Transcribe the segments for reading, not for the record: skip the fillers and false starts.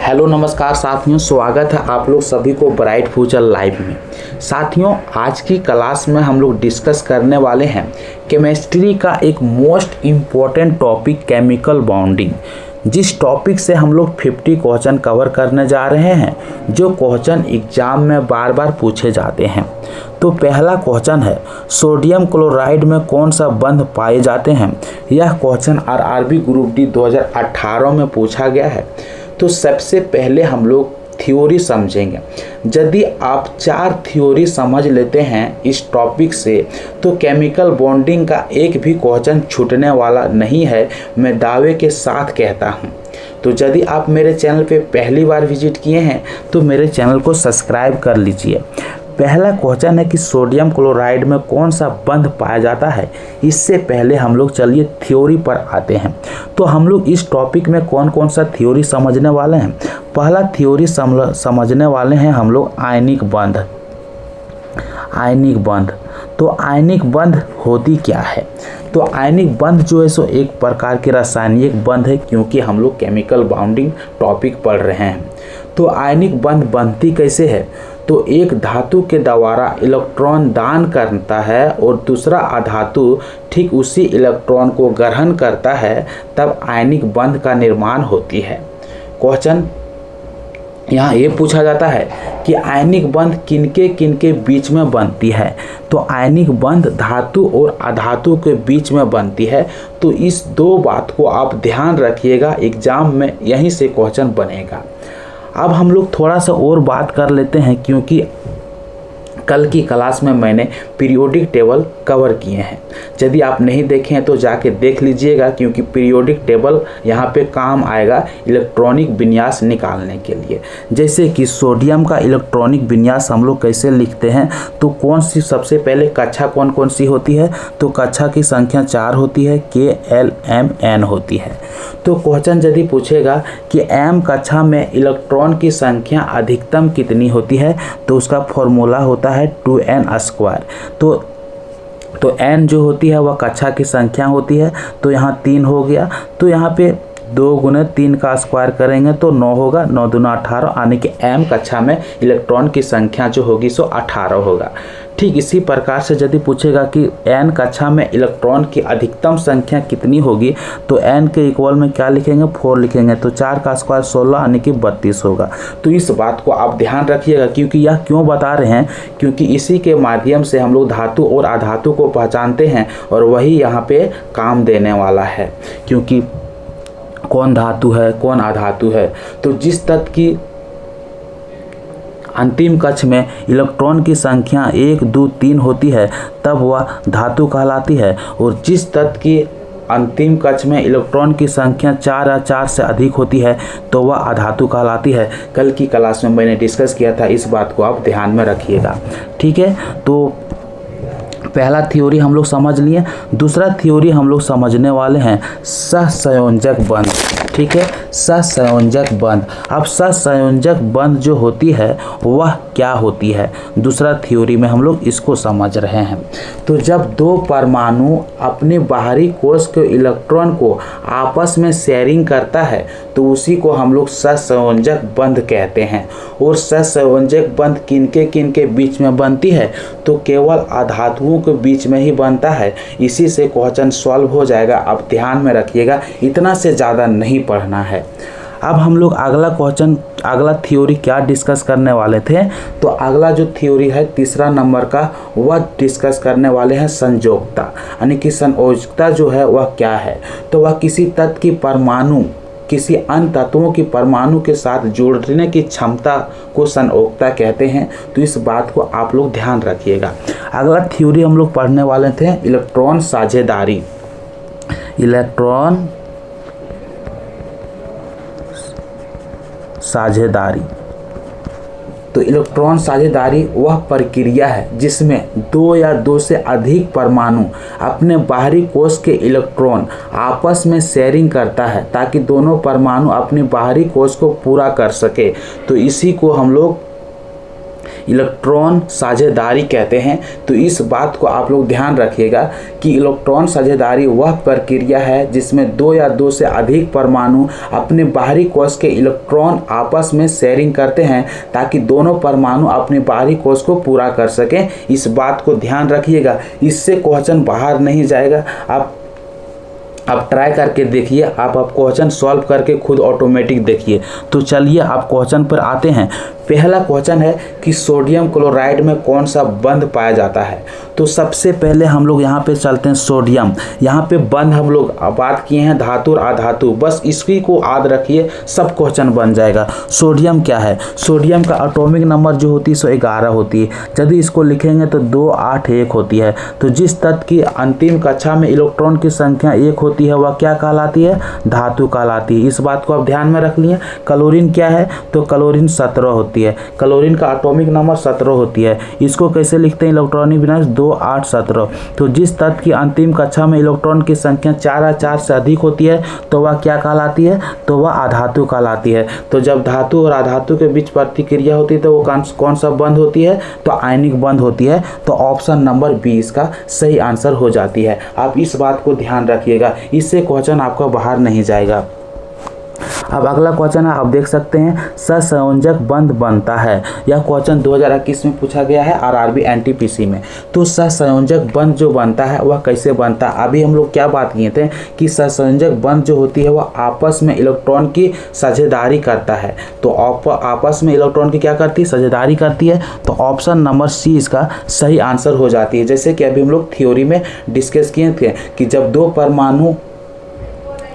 Hello नमस्कार साथियों, स्वागत है आप लोग सभी को ब्राइट फ्यूचर लाइव में। साथियों, आज की क्लास में हम लोग डिस्कस करने वाले हैं केमिस्ट्री का एक most important topic chemical bonding, जिस टॉपिक से हम लोग 50 क्वेश्चन कवर करने जा रहे हैं, जो क्वेश्चन एग्जाम में बार बार पूछे जाते हैं। तो पहला क्वेश्चन है, सोडियम क्लोराइड में कौन सा बंध पाए जाते हैं। यह क्वेश्चन आरआरबी ग्रुप डी 2018 में पूछा गया है। तो सबसे पहले हम लोग थ्योरी समझेंगे। यदि आप 4 थ्योरी समझ लेते हैं इस टॉपिक से, तो केमिकल बॉन्डिंग का एक भी क्वेश्चन छूटने वाला नहीं है, मैं दावे के साथ कहता हूं। तो यदि आप मेरे चैनल पे पहली बार विजिट किए हैं तो मेरे चैनल को सब्सक्राइब कर लीजिए। पहला क्वेश्चन है कि सोडियम क्लोराइड में कौन सा बंध पाया जाता है। इससे पहले हम लोग चलिए थ्योरी पर आते हैं। तो हम लोग इस टॉपिक में कौन कौन सा थ्योरी समझने वाले हैं। पहला थ्योरी समझने वाले हैं हम लोग आयनिक बंध। आयनिक बंध, तो आयनिक बंध होती क्या है। तो आयनिक बंध जो है सो एक प्रकार की रासायनिक बंध है, क्योंकि हम लोग केमिकल बॉन्डिंग टॉपिक पढ़ रहे हैं। तो आयनिक बंध बनती कैसे है। तो एक धातु के द्वारा इलेक्ट्रॉन दान करता है और दूसरा अधातु ठीक उसी इलेक्ट्रॉन को ग्रहण करता है, तब आयनिक बंध का निर्माण होती है। क्वेश्चन यहाँ ये पूछा जाता है कि आयनिक बंध किनके बीच में बनती है। तो आयनिक बंध धातु और अधातु के बीच में बनती है। तो इस दो बात को आप ध्यान रखिएगा, एग्जाम में यहीं से क्वेश्चन बनेगा। अब हम लोग थोड़ा सा और बात कर लेते हैं, क्योंकि कल की क्लास में मैंने पीरियोडिक टेबल कवर किए हैं। यदि आप नहीं देखे हैं तो जाके देख लीजिएगा, क्योंकि पीरियोडिक टेबल यहाँ पे काम आएगा इलेक्ट्रॉनिक विन्यास निकालने के लिए। जैसे कि सोडियम का इलेक्ट्रॉनिक विन्यास हम लोग कैसे लिखते हैं। तो कौन सी सबसे पहले कक्षा कौन कौन सी होती है। तो कक्षा की संख्या 4 होती है, KLMN होती है। तो क्वेश्चन यदि पूछेगा कि M कक्षा में इलेक्ट्रॉन की संख्या अधिकतम कितनी होती है, तो उसका फॉर्मूला होता है 2n²। तो n जो होती है वह कक्षा की संख्या होती है। तो यहाँ 3 हो गया, तो यहाँ पे 2 × 3 का स्क्वायर करेंगे तो 9 होगा, 9 दूना 18, यानी कि m कक्षा में इलेक्ट्रॉन की संख्या जो होगी सो 18 होगा। ठीक इसी प्रकार से यदि पूछेगा कि n कक्षा में इलेक्ट्रॉन की अधिकतम संख्या कितनी होगी, तो n के इक्वल में क्या लिखेंगे, 4 लिखेंगे। तो 4 का स्क्वायर 16, यानी कि 32 होगा। तो इस बात को आप ध्यान रखिएगा, क्योंकि यह क्यों बता रहे हैं, क्योंकि इसी के माध्यम से हम लोग धातु और अधातु को पहचानते हैं, और वही यहाँ पे काम देने वाला है। क्योंकि कौन धातु है कौन अधातु है। तो जिस तत्व की अंतिम कक्ष में इलेक्ट्रॉन की संख्या 1, 2, 3 होती है, तब वह धातु कहलाती है। और जिस तत्व की अंतिम कक्ष में इलेक्ट्रॉन की संख्या 4 या 4 से अधिक होती है, तो वह अधातु कहलाती है। कल की क्लास में मैंने डिस्कस किया था, इस बात को आप ध्यान में रखिएगा। ठीक है, तो पहला थ्योरी हम लोग समझ लिए। दूसरा थ्योरी हम लोग समझने वाले हैं सहसंयोजक बंध। ठीक है, सहसंयोजक बंध। अब सहसंयोजक बंध जो होती है वह क्या होती है, दूसरा थ्योरी में हम लोग इसको समझ रहे हैं। तो जब 2 परमाणु अपने बाहरी कोश के इलेक्ट्रॉन को आपस में शेयरिंग करता है, तो उसी को हम लोग सहसंयोजक बंध कहते हैं। और सहसंयोजक बंध किनके बीच में बनती है, तो केवल अधातुओं के बीच में ही बनता है। इसी से क्वेश्चन सॉल्व हो जाएगा। आप ध्यान में रखिएगा, इतना से ज़्यादा नहीं पढ़ना है। अब हम लोग अगला थ्योरी क्या डिस्कस करने वाले थे। तो अगला जो थ्योरी है तीसरा नंबर का, वह डिस्कस करने वाले हैं संयोजकता। यानी कि संयोजकता जो है वह क्या है। तो वह किसी तत्व की परमाणु किसी अन्य तत्वों की परमाणु के साथ जोड़ने की क्षमता को संयोजकता कहते हैं। तो इस बात को आप लोग ध्यान रखिएगा। अगला थ्योरी हम लोग पढ़ने वाले थे इलेक्ट्रॉन साझेदारी। इलेक्ट्रॉन साझेदारी। तो इलेक्ट्रॉन साझेदारी वह प्रक्रिया है जिसमें 2 या 2 से अधिक परमाणु अपने बाहरी कोश के इलेक्ट्रॉन आपस में शेयरिंग करता है, ताकि दोनों परमाणु अपने बाहरी कोश को पूरा कर सके। तो इसी को हम लोग इलेक्ट्रॉन साझेदारी कहते हैं। तो इस बात को आप लोग ध्यान रखिएगा कि इलेक्ट्रॉन साझेदारी वह प्रक्रिया है जिसमें दो या दो से अधिक परमाणु अपने बाहरी कोश के इलेक्ट्रॉन आपस में शेयरिंग करते हैं ताकि दोनों परमाणु अपने बाहरी कोश को पूरा कर सकें। इस बात को ध्यान रखिएगा, इससे क्वेश्चन बाहर नहीं जाएगा। आप ट्राई करके देखिए, आप क्वेश्चन सॉल्व करके खुद ऑटोमेटिक देखिए। तो चलिए आप क्वेश्चन पर आते हैं। पहला क्वेश्चन है कि सोडियम क्लोराइड में कौन सा बंध पाया जाता है। तो सबसे पहले हम लोग यहाँ पे चलते हैं सोडियम। यहाँ पे बंध हम लोग बात किए हैं धातु और अधातु, बस इसकी को याद रखिए, सब क्वेश्चन बन जाएगा। सोडियम क्या है? सोडियम का एटॉमिक नंबर जो होती है 111 होती है। यदि इसको लिखेंगे तो 281 होती है। तो जिस तत्व की अंतिम कक्षा में इलेक्ट्रॉन की संख्या 1 होती है वह क्या कहलाती है? धातु कहलाती है। इस बात को आप ध्यान में रख लिए। क्लोरीन क्या है? तो क्लोरीन 17 होती है। क्लोरीन का एटॉमिक नंबर 17 होती है। इसको कैसे लिखते हैं इलेक्ट्रॉनिक विन्यास? 2 8 17। तो जिस तत्व की अंतिम कक्षा में इलेक्ट्रॉन की संख्या 4 या 4 से अधिक होती है तो वह क्या कहलाती है? तो वह अधातु कहलाती है। तो जब धातु और अधातु के बीच प्रतिक्रिया होती है तो वो कौन सा बंध होती है? तो आयनिक बंध होती है। तो ऑप्शन नंबर बी इसका सही आंसर हो जाती है। आप इस बात को ध्यान रखिएगा, इससे क्वेश्चन आपका बाहर नहीं जाएगा। अब अगला क्वेश्चन है, आप देख सकते हैं सहसंयोजक बंध बनता है। यह क्वेश्चन 2021 में पूछा गया है आरआरबी एनटीपीसी में। तो सहसंयोजक बंध जो बनता है वह कैसे बनता है? अभी हम लोग क्या बात किए थे कि सहसंयोजक बंध जो होती है वह आपस में इलेक्ट्रॉन की साझेदारी करता है। तो आपस में इलेक्ट्रॉन की क्या करती है? साझेदारी करती है। तो ऑप्शन नंबर सी इसका सही आंसर हो जाती है। जैसे कि अभी हम लोग थ्योरी में डिस्कस किए थे कि जब दो परमाणु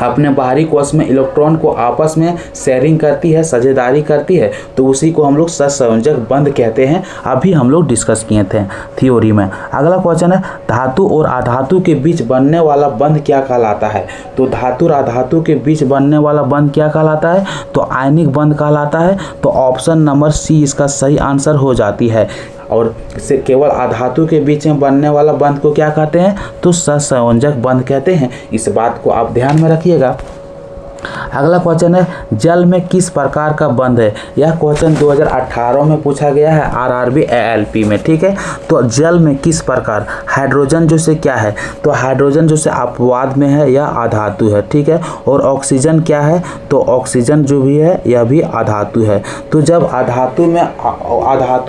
अपने बाहरी कोश में इलेक्ट्रॉन को आपस में शेयरिंग करती है, साझेदारी करती है, तो उसी को हम लोग सहसंयोजक बंध कहते हैं। अभी हम लोग डिस्कस किए थे थ्योरी में। अगला क्वेश्चन है, धातु और अधातु के बीच बनने वाला बंध क्या कहलाता है? तो धातु और अधातु के बीच बनने वाला बंध क्या कहलाता है? तो आयनिक बंध कहलाता है। तो ऑप्शन नंबर सी इसका सही आंसर हो जाती है। और इसे केवल अधातु के बीच में बनने वाला बंध को क्या कहते हैं? तो सहसंयोजक बंध कहते हैं। इस बात को आप ध्यान में रखिएगा। अगला क्वेश्चन है, जल में किस प्रकार का बंध है? यह क्वेश्चन 2018 में पूछा गया है आरआरबी एएलपी में। ठीक है, तो जल में किस प्रकार? हाइड्रोजन जो से क्या है? तो हाइड्रोजन जो से अपवाद में है या अधातु है। ठीक है, और ऑक्सीजन क्या है? तो ऑक्सीजन जो भी है यह भी अधातु है। तो जब अधातु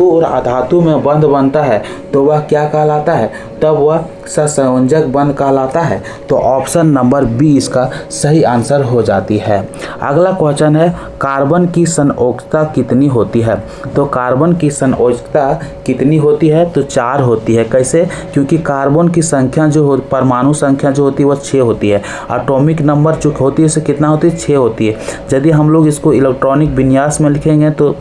और अधातु में बंध बनता है तो वह क्या कहलाता है? तब वह सहसंयोजक बंध कहलाता है। तो ऑप्शन नंबर बी इसका सही आंसर हो जाती है। अगला क्वेश्चन है, कार्बन की संयोजकता कितनी होती है? तो कार्बन की संयोजकता कितनी होती है? तो 4 होती है। कैसे? क्योंकि कार्बन की संख्या जो परमाणु संख्या जो होती है वह 6 होती है। एटॉमिक नंबर जो होती है से कितना होती है? 6 होती है। यदि हम लोग इसको इलेक्ट्रॉनिक विन्यास में लिखेंगे तो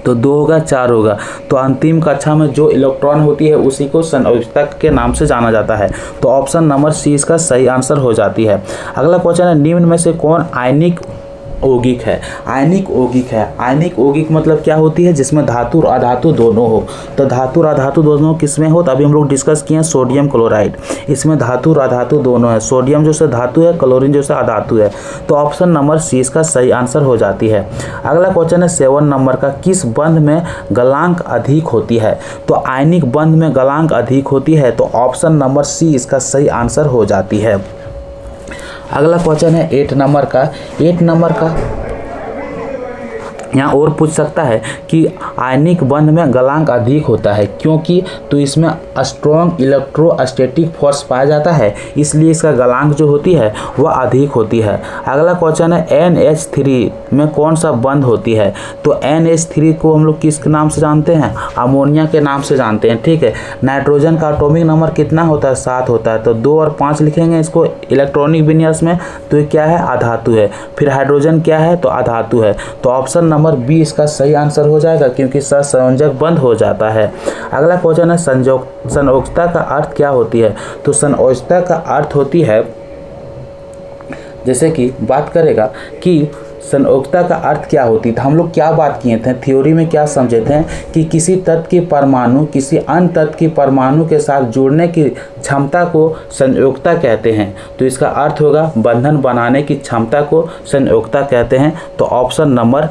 2 होगा, 4 होगा। तो अंतिम कक्षा में जो इलेक्ट्रॉन होती है उसी को संयोजकता के नाम से जाना जाता है। तो ऑप्शन नंबर सी इसका सही आंसर हो जाती है। अगला क्वेश्चन है, निम्न में से कौन आयनिक यौगिक है? आयनिक यौगिक है। आयनिक यौगिक मतलब क्या होती है? जिसमें धातु और अधातु दोनों हो। तो धातु और अधातु दोनों किसमें हो? तो अभी हम लोग डिस्कस किए हैं सोडियम क्लोराइड। इसमें धातु और अधातु दोनों है। सोडियम जो से धातु है, क्लोरीन जो से अधातु है। तो ऑप्शन नंबर सी इसका सही आंसर हो जाती है। अगला क्वेश्चन है 7 नंबर का, किस बंध में गलांक अधिक होती है? तो आयनिक बंध में गलांक अधिक होती है। तो ऑप्शन नंबर सी इसका सही आंसर हो जाती है। अगला क्वेश्चन है 8 नंबर का। 8 नंबर का यहाँ और पूछ सकता है कि आयनिक बंध में गलांक अधिक होता है क्योंकि? तो इसमें स्ट्रॉन्ग इलेक्ट्रोस्टैटिक फोर्स पाया जाता है, इसलिए इसका गलांक जो होती है वह अधिक होती है। अगला क्वेश्चन है, NH3 में कौन सा बंध होती है? तो NH3 को हम लोग किस नाम से जानते हैं? अमोनिया के नाम से जानते हैं। ठीक है, नाइट्रोजन का एटॉमिक नंबर कितना होता है? 7 होता है। तो 2 और 5 लिखेंगे इसको इलेक्ट्रॉनिक विन्यास में, तो ये क्या है? अधातु है। फिर हाइड्रोजन क्या है? तो अधातु है। तो ऑप्शन नंबर बी इसका सही आंसर हो जाएगा क्योंकि सहसंयोजक बंध हो जाता है। अगला क्वेश्चन है, संयोजकता का अर्थ क्या होती है? तो संयोजकता का अर्थ होती है, जैसे कि बात करेगा कि संयोजकता का अर्थ क्या होती था, हम लोग क्या बात किए थे, थ्योरी में क्या समझे थे कि किसी तत्व की परमाणु किसी अन्य तत्व की परमाणु के साथ जुड़ने की क्षमता को संयोजकता कहते हैं। तो इसका अर्थ होगा बंधन बनाने की क्षमता को संयोजकता कहते हैं। तो ऑप्शन नंबर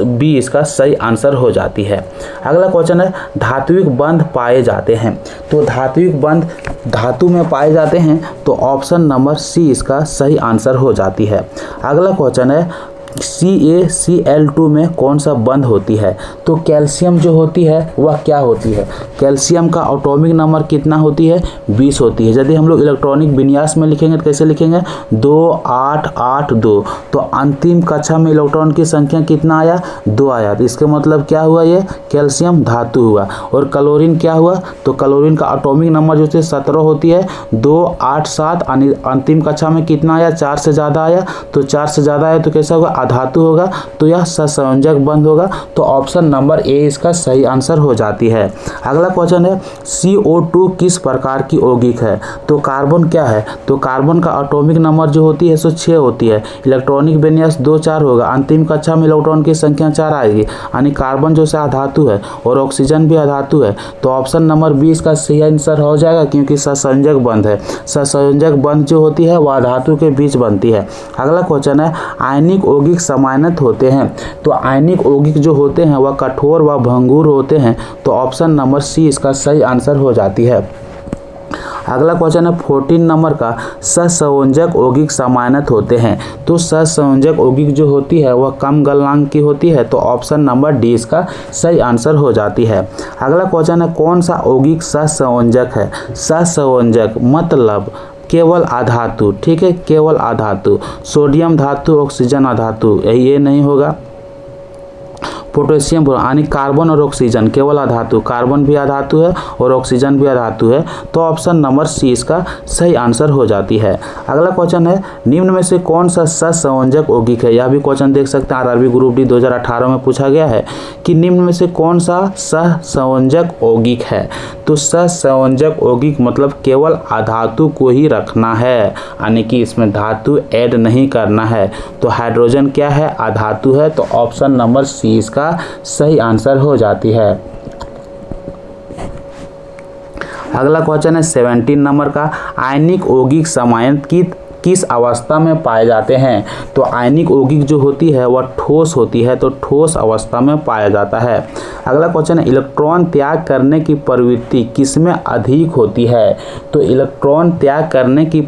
बी इसका सही आंसर हो जाती है। अगला क्वेश्चन है धात्विक बंध पाए जाते हैं। तो धात्विक बंध धातु में पाए जाते हैं, तो ऑप्शन नंबर सी इसका सही आंसर हो जाती है। अगला क्वेश्चन है CaCl2 में कौन सा बंध होती है। तो कैल्शियम जो होती है वह क्या होती है, कैल्शियम का एटॉमिक नंबर कितना होती है, 20 होती है। यदि हम लोग इलेक्ट्रॉनिक विन्यास में लिखेंगे तो कैसे लिखेंगे, 2 8 8 2। तो अंतिम कक्षा में इलेक्ट्रॉन की संख्या कितना आया, 2 आया। तो इसका मतलब क्या हुआ, ये कैल्शियम धातु हुआ। और क्लोरीन क्या हुआ, तो क्लोरीन का एटॉमिक नंबर जो है 17 होती है, 2 8 7। अंतिम कक्षा में कितना आया, 4 से ज़्यादा आया। तो 4 से ज़्यादा आया तो कैसा होगा, अधातु होगा। तो यह सहसंयोजक बंध होगा। तो ऑप्शन नंबर ए इसका सही आंसर हो जाती है। अगला क्वेश्चन है CO2 किस प्रकार की यौगिक है। तो कार्बन क्या है, तो कार्बन का एटॉमिक नंबर जो होती है 6 होती है। इलेक्ट्रॉनिक विन्यास 2 4 होगा। अंतिम कक्षा में इलेक्ट्रॉन की संख्या 4 आएगी, यानी कार्बन जो है अधातु है और ऑक्सीजन भी अधातु है। तो ऑप्शन नंबर बी इसका सही आंसर हो जाएगा, क्योंकि सहसंयोजक बंध है। सहसंयोजक बंध जो होती है वह धातु के बीच बनती है। अगला क्वेश्चन है आयनिक यौगिक समानत होते हैं। तो आयनिक यौगिक जो होते हैं वह कठोर व भंगुर होते हैं। तो ऑप्शन नंबर सी इसका सही आंसर हो जाती है। अगला क्वेश्चन है 14 नंबर का सहसंयोजक यौगिक समानत होते हैं। तो सहसंयोजक यौगिक जो होती है वह कम गलनांक की होती है। तो ऑप्शन नंबर डी इसका सही आंसर हो जाती है। अगला क्वेश्चन है कौन सा यौगिक सहसंयोजक है। सहसंयोजक मतलब केवल अधातु, ठीक है, केवल अधातु। सोडियम धातु, ऑक्सीजन अधातु, ये नहीं होगा। पोटेशियम यानी कार्बन और ऑक्सीजन केवल अधातु, कार्बन भी अधातु है और ऑक्सीजन भी अधातु है। तो ऑप्शन नंबर सी इसका सही आंसर हो जाती है। अगला क्वेश्चन है निम्न में से कौन सा सहसंयोजक यौगिक है। यह भी क्वेश्चन देख सकते हैं, आरआरबी ग्रुप डी 2018 में पूछा गया है कि निम्न में से कौन सा सहसंयोजक यौगिक है। तो सहसंयोजक यौगिक मतलब केवल अधातु को ही रखना है, यानी कि इसमें धातु ऐड नहीं करना है। तो हाइड्रोजन क्या है, अधातु है। तो ऑप्शन नंबर सी इसका सही आंसर हो जाती है। अगला क्वेश्चन है 17 नंबर का आयनिक यौगिक समानत किस अवस्था में पाए जाते हैं। तो आयनिक यौगिक जो होती है वह ठोस होती है। तो ठोस अवस्था में पाया जाता है। अगला क्वेश्चन है इलेक्ट्रॉन त्याग करने की प्रवृत्ति किसमें अधिक होती है। तो इलेक्ट्रॉन त्याग करने की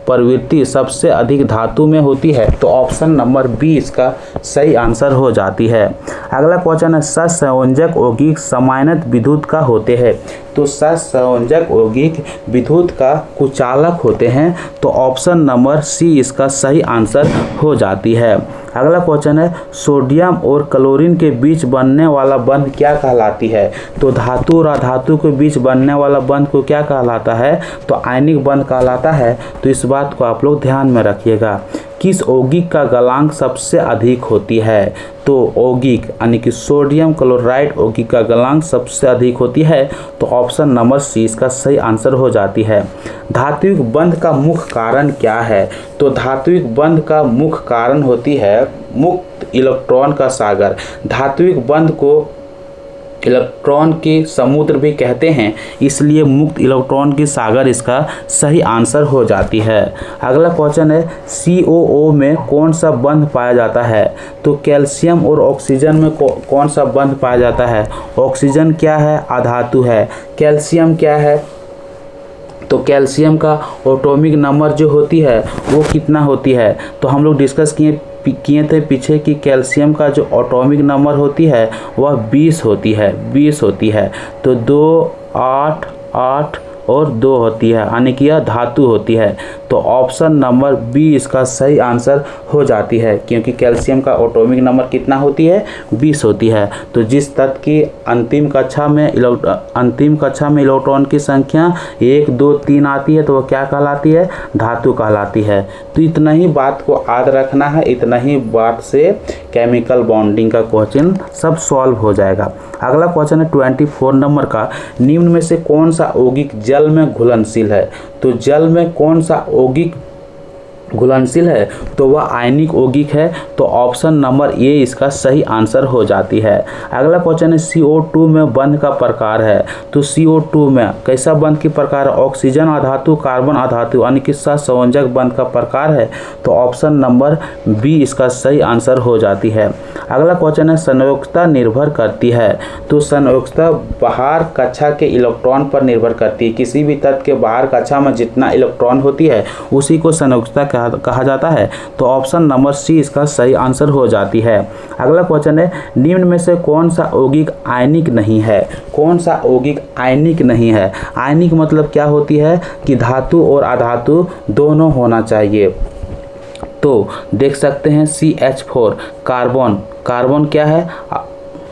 प्रवृत्ति सबसे अधिक धातु में होती है। तो ऑप्शन नंबर बी इसका सही आंसर हो जाती है। अगला क्वेश्चन है सहसंयोजक यौगिक समानत विद्युत का होते हैं। तो सहसंयोजक यौगिक विद्युत का कुचालक होते हैं। तो ऑप्शन नंबर सी इसका सही आंसर हो जाती है। अगला क्वेश्चन है सोडियम और क्लोरीन के बीच बनने वाला बंध क्या कहलाती है। तो धातु और अधातु के बीच बनने वाला बंध को क्या कहलाता है, तो आयनिक बंध कहलाता है। तो इस बात को आप लोग ध्यान में रखिएगा। किस यौगिक का गलनांक सबसे अधिक होती है। तो यौगिक यानी कि सोडियम क्लोराइड यौगिक का गलनांक सबसे अधिक होती है। तो ऑप्शन नंबर सी इसका सही आंसर हो जाती है। धात्विक बंध का मुख्य कारण क्या है। तो धात्विक बंध का मुख्य कारण होती है मुक्त इलेक्ट्रॉन का सागर। धात्विक बंध को इलेक्ट्रॉन के समुद्र भी कहते हैं, इसलिए मुक्त इलेक्ट्रॉन की सागर इसका सही आंसर हो जाती है। अगला क्वेश्चन है COO में कौन सा बंध पाया जाता है। तो कैल्शियम और ऑक्सीजन में कौन सा बंध पाया जाता है। ऑक्सीजन क्या है, अधातु है। कैल्शियम क्या है, तो कैल्शियम का एटॉमिक नंबर जो होती है वो कितना होती है। तो हम लोग डिस्कस किए थे पीछे कि कैल्शियम का जो एटॉमिक नंबर होती है वह 20 होती है। तो 2 8 8 और 2 होती है, यानी कि यह धातु होती है। तो ऑप्शन नंबर बी इसका सही आंसर हो जाती है, क्योंकि कैल्शियम का एटॉमिक नंबर कितना होती है, 20 होती है। तो जिस तत्व की अंतिम कक्षा में इलेक्ट्रॉन की संख्या 1 2 3 आती है तो वह क्या कहलाती है, धातु कहलाती है। तो इतना ही बात को याद रखना है, इतना ही बात से केमिकल बॉन्डिंग का क्वेश्चन सब सॉल्व हो जाएगा। अगला क्वेश्चन है 24 नंबर का, निम्न में से कौन सा यौगिक जल में घुलनशील है। तो जल में कौन सा यौगिक घुलनशील है तो वह आयनिक यौगिक है। तो ऑप्शन नंबर ए इसका सही आंसर हो जाती है। अगला क्वेश्चन है CO2 में बंध का प्रकार है। तो CO2 में कैसा बंध की प्रकार है? ऑक्सीजन अधातु, कार्बन अधातु, यानी कि सहसंयोजक बंध का प्रकार है। तो ऑप्शन नंबर बी इसका सही आंसर हो जाती है। अगला क्वेश्चन है संयोजकता निर्भर करती है। तो संयोजकता बाहर कक्षा के इलेक्ट्रॉन पर निर्भर करती है। किसी भी तत्व के बाहर कक्षा में जितना इलेक्ट्रॉन होती है उसी को संयोजकता कहा जाता है। तो ऑप्शन नंबर सी इसका सही आंसर हो जाती है। अगला क्वेश्चन है निम्न में से कौन सा यौगिक आयनिक नहीं है? कौन सा यौगिक आयनिक नहीं है? आयनिक मतलब क्या होती है कि धातु और अधातु दोनों होना चाहिए। तो देख सकते हैं CH4 कार्बन, कार्बन क्या है?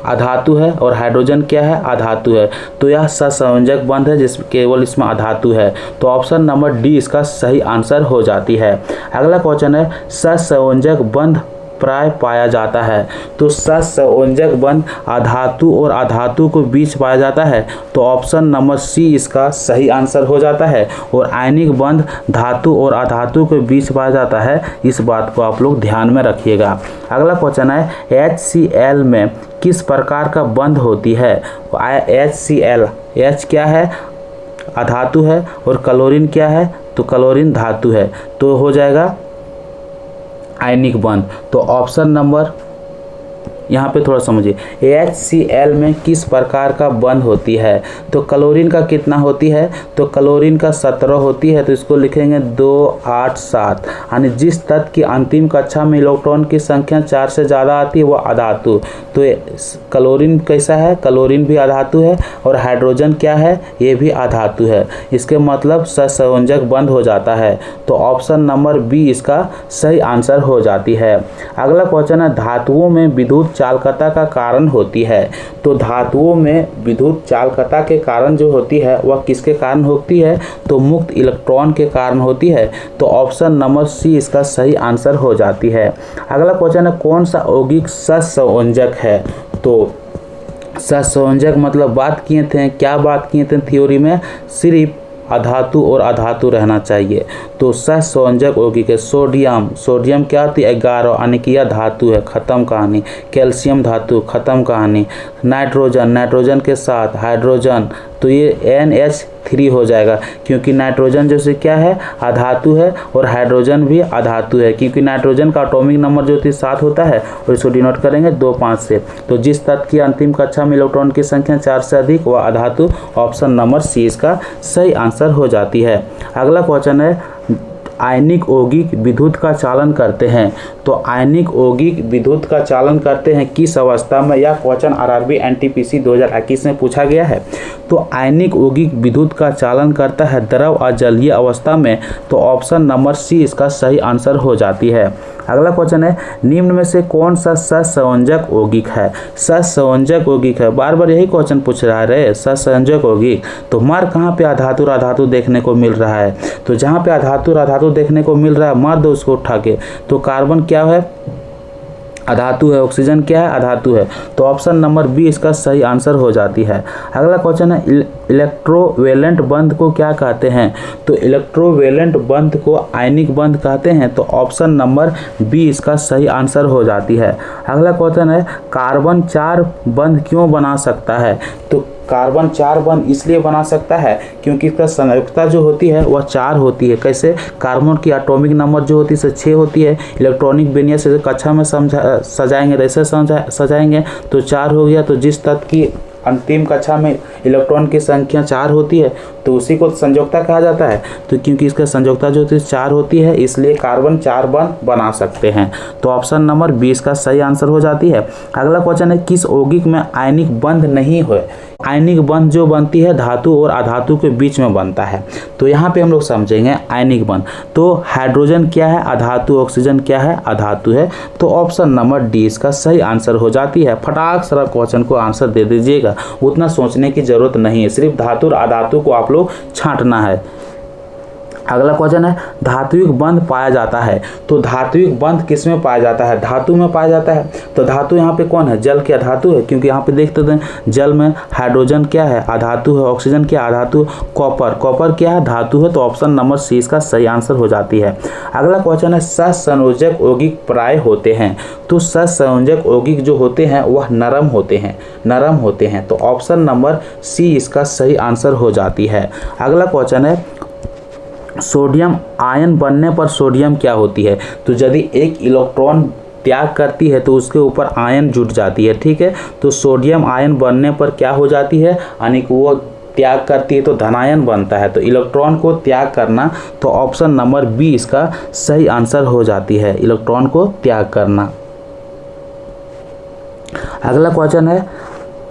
अधातु है, और हाइड्रोजन क्या है? अधातु है। तो यह सहसंयोजक बंध है जिस केवल इसमें अधातु है। तो ऑप्शन नंबर डी इसका सही आंसर हो जाती है। अगला क्वेश्चन है सहसंयोजक बंध प्राय पाया जाता है। तो सहसंयोजक बंध अधातु और अधातु के बीच पाया जाता है। तो ऑप्शन नंबर सी इसका सही आंसर हो जाता है। और आयनिक बंध धातु और अधातु के बीच पाया जाता है। इस बात को आप लोग ध्यान में रखिएगा। अगला क्वेश्चन है HCl में किस प्रकार का बंध होती है? HCl, H क्या है? अधातु है, और क्लोरीन क्या है? तो क्लोरीन धातु है। तो हो जाएगा आयनिक बंध। तो ऑप्शन नंबर यहाँ पे थोड़ा समझिए, HCl में किस प्रकार का बंध होती है? तो क्लोरीन का कितना होती है? तो क्लोरीन का 17 होती है। तो इसको लिखेंगे 2, 8, 7। यानी जिस तत्व की अंतिम कक्षा में इलेक्ट्रॉन की संख्या 4 से ज़्यादा आती है वो अधातु। तो क्लोरीन कैसा है? क्लोरीन भी अधातु है, और हाइड्रोजन क्या है? ये भी अधातु है। इसके मतलब सहसंयोजक बंध हो जाता है। तो ऑप्शन नंबर बी इसका सही आंसर हो जाती है। अगला क्वेश्चन है धातुओं में विद्युत चालकता का कारण होती है। तो धातुओं में विद्युत चालकता के कारण जो होती है वह किसके कारण होती है? तो मुक्त इलेक्ट्रॉन के कारण होती है। तो ऑप्शन नंबर सी इसका सही आंसर हो जाती है। अगला क्वेश्चन है कौन सा यौगिक सहसंयोजक है? तो सहसंयोजक मतलब बात किए थे, क्या बात किए थे थ्योरी में? सिर्फ अधातु और अधातु रहना चाहिए। तो सहसंयोजक यौगिक है सोडियम, सोडियम क्या होती है? 11, यानी कि यह धातु है, खत्म कहानी। कैल्शियम धातु, खत्म कहानी। नाइट्रोजन, नाइट्रोजन के साथ हाइड्रोजन, तो ये NH3 हो जाएगा, क्योंकि नाइट्रोजन जैसे क्या है? अधातु है, और हाइड्रोजन भी अधातु है, क्योंकि नाइट्रोजन का एटॉमिक नंबर जो होती है 7 होता है, और इसको डिनोट करेंगे 2, 5 से। तो जिस तत्व की अंतिम कक्षा में इलेक्ट्रॉन की संख्या 4 से अधिक वह अधातु। ऑप्शन नंबर सी इसका सही आंसर हो जाती है। अगला क्वेश्चन है आयनिक यौगिक विद्युत का चालन करते हैं। तो आयनिक यौगिक विद्युत का चालन करते हैं किस अवस्था में? यह क्वेश्चन RRB NTPC 2021 में पूछा गया है। तो आयनिक यौगिक विद्युत का चालन करता है द्रव अजलीय अवस्था में। तो ऑप्शन नंबर सी इसका सही आंसर हो जाती है। अगला क्वेश्चन है निम्न में से कौन सा सहसंयोजक यौगिक है? सहसंयोजक यौगिक है, बार बार यही क्वेश्चन पूछ रहा है। सहसंयोजक यौगिक तो मार कहाँ पे अधातु और अधातु देखने को मिल रहा है? तो जहाँ पे अधातु और अधातु देखने को मिल रहा है मार दो उसको उठा के। तो कार्बन क्या है? अधातु है। ऑक्सीजन क्या है? अधातु है। तो ऑप्शन नंबर बी इसका सही आंसर हो जाती है। अगला क्वेश्चन है इलेक्ट्रोवेलेंट बंध को क्या कहते हैं? तो इलेक्ट्रोवेलेंट बंध को आयनिक बंध कहते हैं। तो ऑप्शन नंबर बी इसका सही आंसर हो जाती है। अगला क्वेश्चन है कार्बन 4 बंध क्यों बना सकता है? तो कार्बन 4 बंध इसलिए बना सकता है क्योंकि इसका संयोजकता जो होती है वह 4 होती है। कैसे? कार्बन की एटॉमिक नंबर जो होती है 6 होती है। इलेक्ट्रॉनिक विन्यास से कक्षा में सजाएंगे, ऐसे सजाएंगे तो 4 हो गया। तो जिस तत्व की अंतिम कक्षा में इलेक्ट्रॉन की संख्या 4 होती है तो उसी को संयोजकता कहा जाता है। तो क्योंकि इसका संयोजकता जो होती है 4 होती है इसलिए कार्बन 4 बंध बना सकते हैं। तो ऑप्शन नंबर 20 का सही आंसर हो जाती है। अगला क्वेश्चन है किस यौगिक में आयनिक बंध नहीं है? आयनिक बंध जो बनती है धातु और अधातु के बीच में बनता है। तो यहाँ पे हम लोग समझेंगे आयनिक बंध। तो हाइड्रोजन क्या है? अधातु। ऑक्सीजन क्या है? अधातु है। तो ऑप्शन नंबर डी इसका सही आंसर हो जाती है। फटाक सारा क्वेश्चन को आंसर दे दीजिएगा, उतना सोचने की जरूरत नहीं है। सिर्फ धातु और अधातु को आप लोग छांटना है। अगला क्वेश्चन है धात्विक बंध पाया जाता है। तो धात्विक बंध किस में पाया जाता है? धातु में पाया जाता है। तो धातु यहाँ पे कौन है? जल क्या धातु है? क्योंकि यहाँ पे देखते हैं जल में हाइड्रोजन क्या है? अधातु है। ऑक्सीजन क्या अधातु? कॉपर। कॉपर क्या है? धातु है। तो ऑप्शन नंबर सी इसका सही आंसर हो जाती है। अगला क्वेश्चन है सहसंयोजक यौगिक प्राय होते हैं। तो सहसंयोजक यौगिक जो होते हैं वह नरम होते हैं, नरम होते हैं। तो ऑप्शन नंबर सी इसका सही आंसर हो जाती है। अगला क्वेश्चन है सोडियम आयन बनने पर सोडियम क्या होती है? तो यदि एक इलेक्ट्रॉन त्याग करती है तो उसके ऊपर आयन जुट जाती है, ठीक है। तो सोडियम आयन बनने पर क्या हो जाती है? यानी कि वो त्याग करती है तो धनायन बनता है। तो इलेक्ट्रॉन को त्याग करना, तो ऑप्शन नंबर बी इसका सही आंसर हो जाती है, इलेक्ट्रॉन को त्याग करना। अगला क्वेश्चन है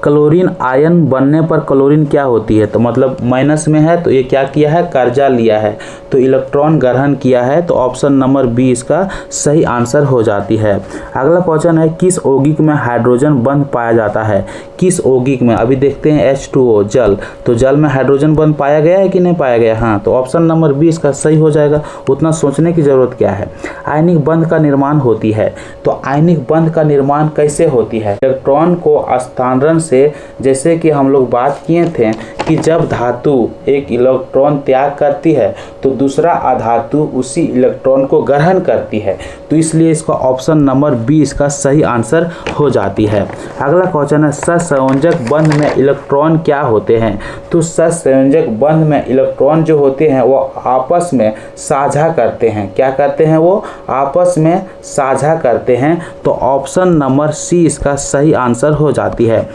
क्लोरीन आयन बनने पर क्लोरीन क्या होती है? तो मतलब माइनस में है तो ये क्या किया है? कर्जा लिया है, तो इलेक्ट्रॉन ग्रहण किया है। तो ऑप्शन नंबर बी इसका सही आंसर हो जाती है। अगला क्वेश्चन है किस यौगिक में हाइड्रोजन बंध पाया जाता है? किस यौगिक में? अभी देखते हैं H2O जल, तो जल में हाइड्रोजन बंध पाया गया है कि नहीं पाया गया? हाँ, तो ऑप्शन नंबर बी इसका सही हो जाएगा। उतना सोचने की जरूरत क्या है। आयनिक बंध का निर्माण होती है। तो आयनिक बंध का निर्माण कैसे होती है? इलेक्ट्रॉन को स्थानांतरण से, जैसे कि हम लोग बात किए थे कि जब धातु एक इलेक्ट्रॉन त्याग करती है तो दूसरा अधातु उसी इलेक्ट्रॉन को ग्रहण करती है, तो इसलिए इसका ऑप्शन नंबर बी इसका सही आंसर हो जाती है। अगला क्वेश्चन है सहसंयोजक बंध में इलेक्ट्रॉन क्या होते हैं? तो सहसंयोजक बंध में इलेक्ट्रॉन जो होते हैं वो आपस में साझा करते हैं। क्या करते हैं? वो आपस में साझा करते हैं। तो ऑप्शन नंबर सी इसका सही आंसर हो जाती है।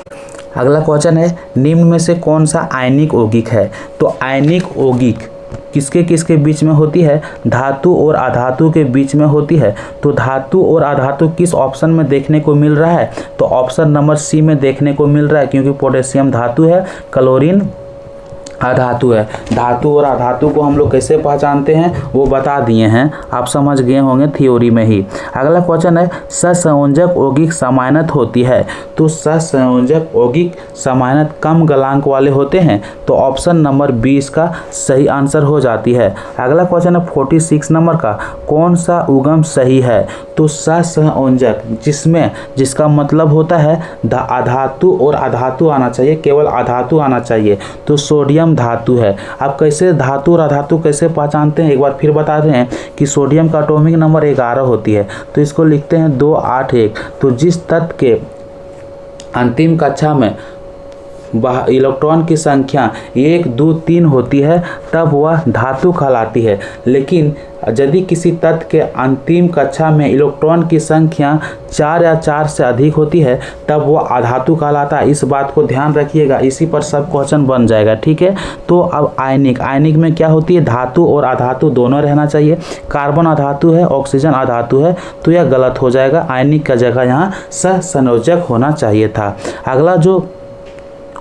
अगला क्वेश्चन है निम्न में से कौन सा आयनिक यौगिक है? तो आयनिक यौगिक किसके किसके बीच में होती है? धातु और अधातु के बीच में होती है। तो धातु और अधातु किस ऑप्शन में देखने को मिल रहा है? तो ऑप्शन नंबर सी में देखने को मिल रहा है, क्योंकि पोटेशियम धातु है, क्लोरीन अधातु है। धातु और अधातु को हम लोग कैसे पहचानते हैं वो बता दिए हैं, आप समझ गए होंगे थ्योरी में ही। अगला क्वेश्चन है सहसंयोजक यौगिक समानत होती है। तो सहसंयोजक यौगिक समानत कम गलांक वाले होते हैं। तो ऑप्शन नंबर बी इसका सही आंसर हो जाती है। अगला क्वेश्चन है 46 नंबर का, कौन सा उगम सही है? तो सहसंयोजक जिसका मतलब होता है अधातु और अधातु आना चाहिए, केवल अधातु आना चाहिए। तो सोडियम धातु है। आप कैसे धातु और अधातु कैसे पहचानते हैं एक बार फिर बता रहे हैं कि सोडियम का एटॉमिक नंबर 11 होती है, तो इसको लिखते हैं 281। तो जिस तत्व के अंतिम कक्षा में इलेक्ट्रॉन की संख्या 1 2 3 होती है तब वह धातु कहलाती है। लेकिन यदि किसी तत्व के अंतिम कक्षा में इलेक्ट्रॉन की संख्या 4 या 4 से अधिक होती है तब वह अधातु कहलाता है। इस बात को ध्यान रखिएगा, इसी पर सब क्वेश्चन बन जाएगा, ठीक है। तो अब आयनिक में क्या होती है? धातु और अधातु दोनों रहना चाहिए। कार्बन अधातु है, ऑक्सीजन अधातु है, तो यह गलत हो जाएगा। आयनिक का जगह यहाँ सहसंयोजक होना चाहिए था। अगला जो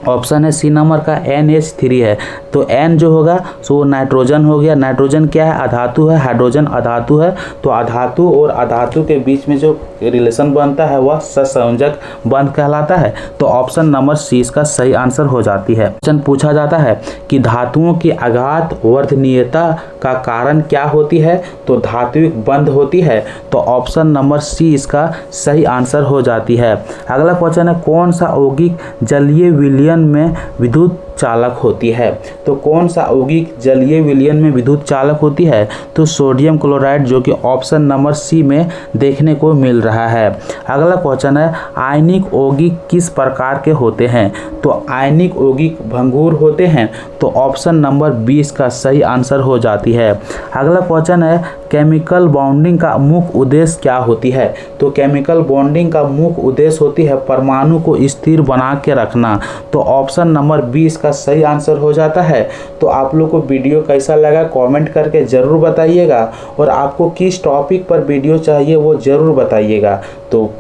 ऑप्शन है सी नंबर का NH3 है। तो N जो होगा सो नाइट्रोजन हो गया। नाइट्रोजन क्या है? अधातु है, हाइड्रोजन अधातु है। तो अधातु और अधातु के बीच में जो रिलेशन बनता है वह सहसंयोजक बंध कहलाता है। तो ऑप्शन नंबर सी इसका सही आंसर हो जाती है। क्वेश्चन पूछा जाता है कि धातुओं की अघात वर्धनीयता का कारण क्या होती है? तो धात्विक बंध होती है। तो ऑप्शन नंबर सी इसका सही आंसर हो जाती है। अगला क्वेश्चन है कौन सा यौगिक जलीय विलयन में विद्युत चालक होती है? तो कौन सा यौगिक जलीय विलयन में विद्युत चालक होती है? तो सोडियम क्लोराइड, जो कि ऑप्शन नंबर सी में देखने को मिल रहा है। अगला क्वेश्चन है आयनिक यौगिक किस प्रकार के होते हैं? तो आयनिक यौगिक भंगुर होते हैं। तो ऑप्शन नंबर 20 का सही आंसर हो जाती है। अगला क्वेश्चन है केमिकल बॉन्डिंग का मुख्य उद्देश्य क्या होती है? तो केमिकल बॉन्डिंग का मुख्य उद्देश्य होती है परमाणु को स्थिर बना के रखना। तो ऑप्शन नंबर 20 का सही आंसर हो जाता है। तो आप लोग को वीडियो कैसा लगा कमेंट करके ज़रूर बताइएगा, और आपको किस टॉपिक पर वीडियो चाहिए वो ज़रूर बताइएगा। तो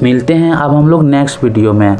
मिलते हैं अब हम लोग नेक्स्ट वीडियो में।